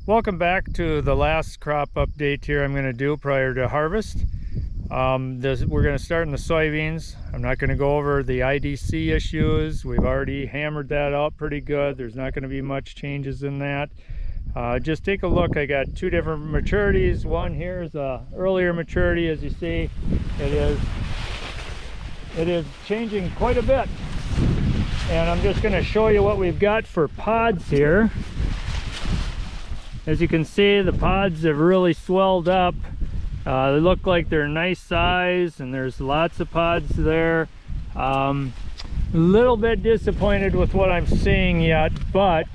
Welcome back to the last crop update here I'm going to do prior to harvest. We're going to start in the soybeans. I'm not going to go over the IDC issues. We've already hammered that out pretty good. There's not going to be much changes in that. Just take a look. I got two different maturities. One here is a earlier maturity. As you see, it is changing quite a bit. And I'm just going to show you what we've got for pods here. As you can see, the pods have really swelled up. They look like they're nice size, and there's lots of pods there. A little bit disappointed with what I'm seeing yet, but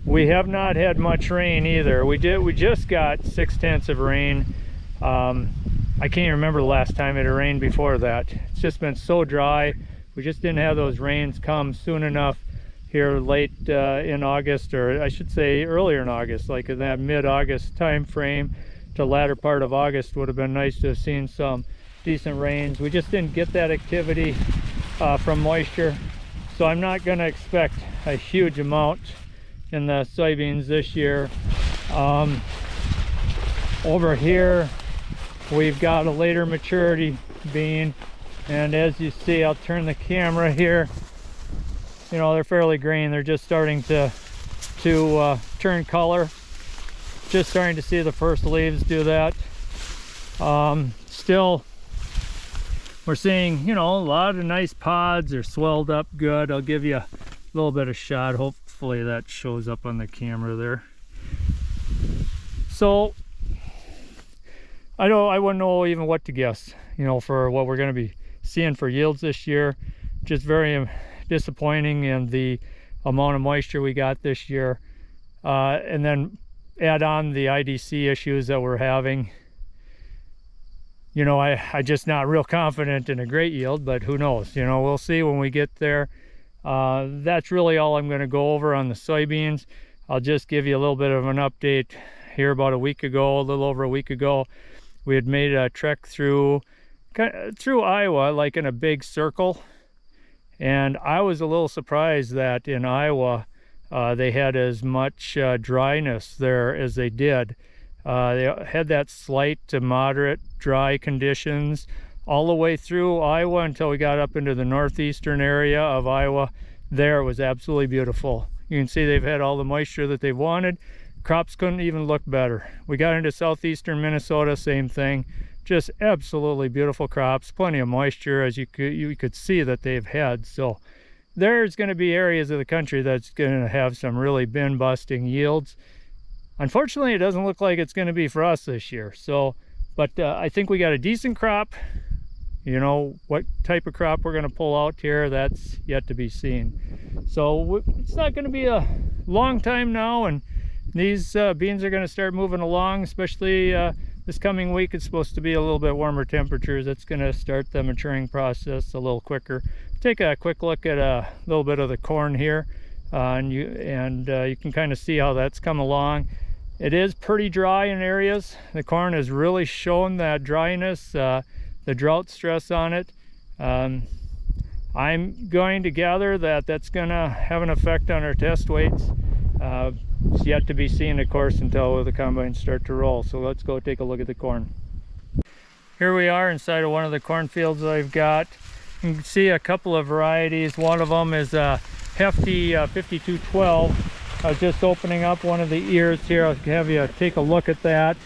we have not had much rain either. We just got 0.6 of rain. I can't even remember the last time it had rained before that. It's just been so dry. We just didn't have those rains come soon enough here late in August, or I should say earlier in August, like in that mid-August time frame to latter part of August. Would have been nice to have seen some decent rains. We just didn't get that activity from moisture, so I'm not going to expect a huge amount in the soybeans this year. Over here we've got a later maturity bean, and as you see, I'll turn the camera here. You know, they're fairly green. They're just starting to turn color. Just starting to see the first leaves do that. Still, we're seeing, you know, a lot of nice pods. They're swelled up good. I'll give you a little bit of shot. Hopefully that shows up on the camera there. So I wouldn't know even what to guess, you know, for what we're going to be seeing for yields this year. Just very disappointing in the amount of moisture we got this year, and then add on the IDC issues that we're having. You know, I just not real confident in a great yield, but who knows, you know, we'll see when we get there. That's really all I'm going to go over on the soybeans. I'll just give you a little bit of an update here. About a week ago, a little over a week ago, we had made a trek through Iowa, like in a big circle. And I was a little surprised that in Iowa they had as much dryness there as they did. They had that slight to moderate dry conditions all the way through Iowa until we got up into the northeastern area of Iowa. There it was absolutely beautiful. You can see they've had all the moisture that they've wanted. Crops couldn't even look better. We got into southeastern Minnesota, same thing. Just absolutely beautiful crops, plenty of moisture, as you could see that they've had. So there's going to be areas of the country that's going to have some really bin busting yields. Unfortunately, it doesn't look like it's going to be for us this year. So, but I think we got a decent crop. You know, what type of crop we're going to pull out here, that's yet to be seen. So it's not going to be a long time now, and these beans are going to start moving along, especially this coming week. It's supposed to be a little bit warmer temperatures. It's going to start the maturing process a little quicker. Take a quick look at a little bit of the corn here, and you can kind of see how that's come along. It is pretty dry in areas. The corn has really shown that dryness, the drought stress on it. I'm going to gather that that's going to have an effect on our test weights. It's yet to be seen, of course, until the combines start to roll. So let's go take a look at the corn. Here we are inside of one of the cornfields I've got. You can see a couple of varieties. One of them is a hefty 5212. I was just opening up one of the ears here. I'll have you take a look at that.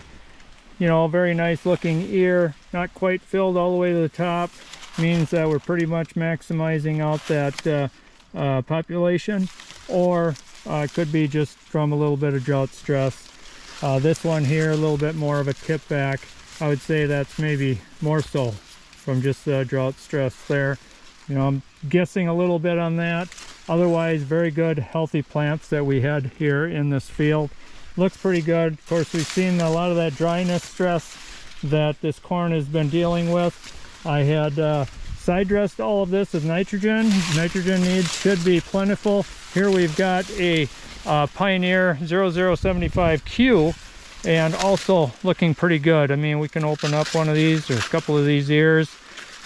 You know, very nice looking ear. Not quite filled all the way to the top. Means that we're pretty much maximizing out that population, or it could be just from a little bit of drought stress. This one here, a little bit more of a tip back. I would say that's maybe more so from just the drought stress there. You know, I'm guessing a little bit on that. Otherwise, very good, healthy plants that we had here in this field. Looks pretty good. Of course, we've seen a lot of that dryness stress that this corn has been dealing with. I had side dressed all of this with nitrogen. Nitrogen needs should be plentiful. Here we've got a Pioneer 0075Q, and also looking pretty good. I mean, we can open up one of these or a couple of these ears.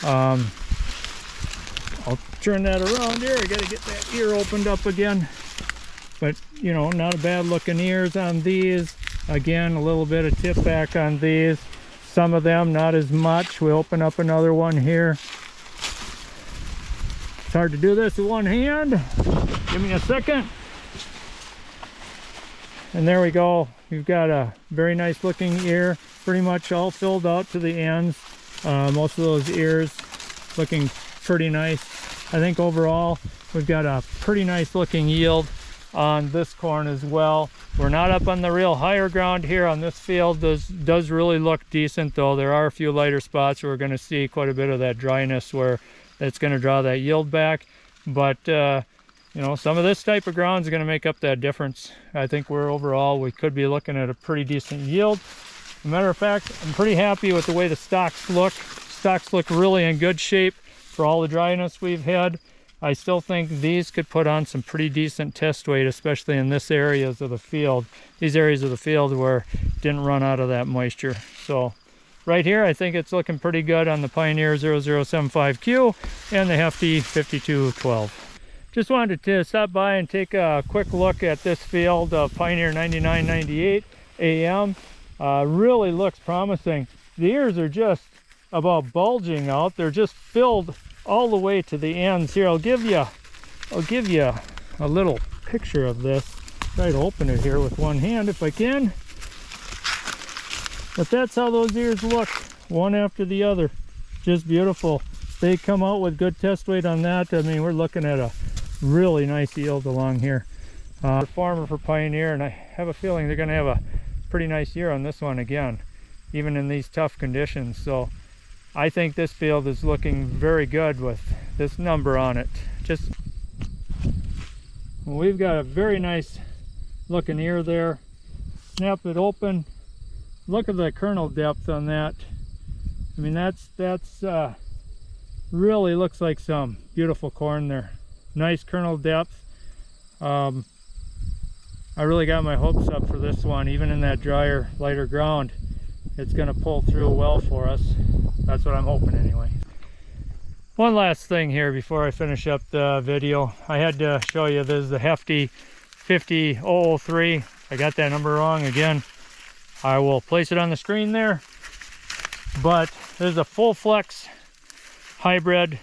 I'll turn that around here. I got to get that ear opened up again. but you know, not a bad looking ears on these. Again, a little bit of tip back on these. Some of them not as much. We open up another one here. It's hard to do this with one hand. Give me a second. And there we go. You've got a very nice looking ear, pretty much all filled out to the ends. Most of those ears looking pretty nice. I think overall we've got a pretty nice looking yield on this corn as well. We're not up on the real higher ground here on this field. Does really look decent, though. There are a few lighter spots where we're going to see quite a bit of that dryness where it's going to draw that yield back. But you know, some of this type of ground is going to make up that difference. I think we could be looking at a pretty decent yield. As a matter of fact, I'm pretty happy with the way the stalks look. Stalks look really in good shape for all the dryness we've had. I still think these could put on some pretty decent test weight, especially in this areas of the field. These areas of the field where it didn't run out of that moisture. So right here, I think it's looking pretty good on the Pioneer 0075Q and the Hefty 5212. Just wanted to stop by and take a quick look at this field of Pioneer 9998 AM. Really looks promising. The ears are just about bulging out. They're just filled all the way to the ends here. I'll give you a little picture of this. Try to open it here with one hand if I can. But that's how those ears look, one after the other. Just beautiful. They come out with good test weight on that. I mean, we're looking at a really nice yield along here. Farmer for Pioneer, and I have a feeling they're going to have a pretty nice year on this one again, even in these tough conditions. So I think this field is looking very good with this number on it. We've got a very nice looking ear there. Snap it open. Look at the kernel depth on that. I mean, that's really looks like some beautiful corn there. Nice kernel depth. I really got my hopes up for this one. Even in that drier, lighter ground, it's going to pull through well for us. That's what I'm hoping anyway. One last thing here before I finish up the video. I had to show you, this is the Hefty 50003. I got that number wrong again. I will place it on the screen there. But there's a full flex hybrid.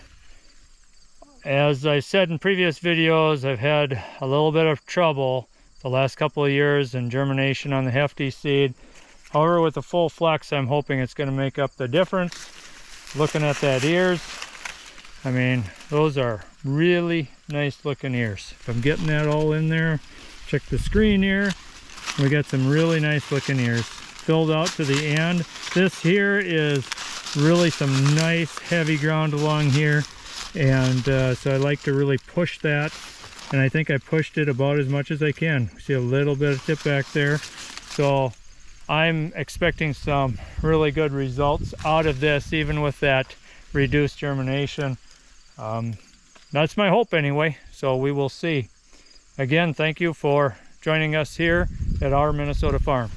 As I said in previous videos, I've had a little bit of trouble the last couple of years in germination on the Hefty seed. However, with the full flex, I'm hoping it's going to make up the difference. Looking at that ears, I mean, those are really nice looking ears. If I'm getting that all in there, check the screen here. We got some really nice looking ears filled out to the end. This here is really some nice heavy ground along here, and so I like to really push that, and I think I pushed it about as much as I can. See a little bit of tip back there. So I'm expecting some really good results out of this, even with that reduced germination. That's my hope anyway, so we will see. Again, thank you for joining us here at our Minnesota farm.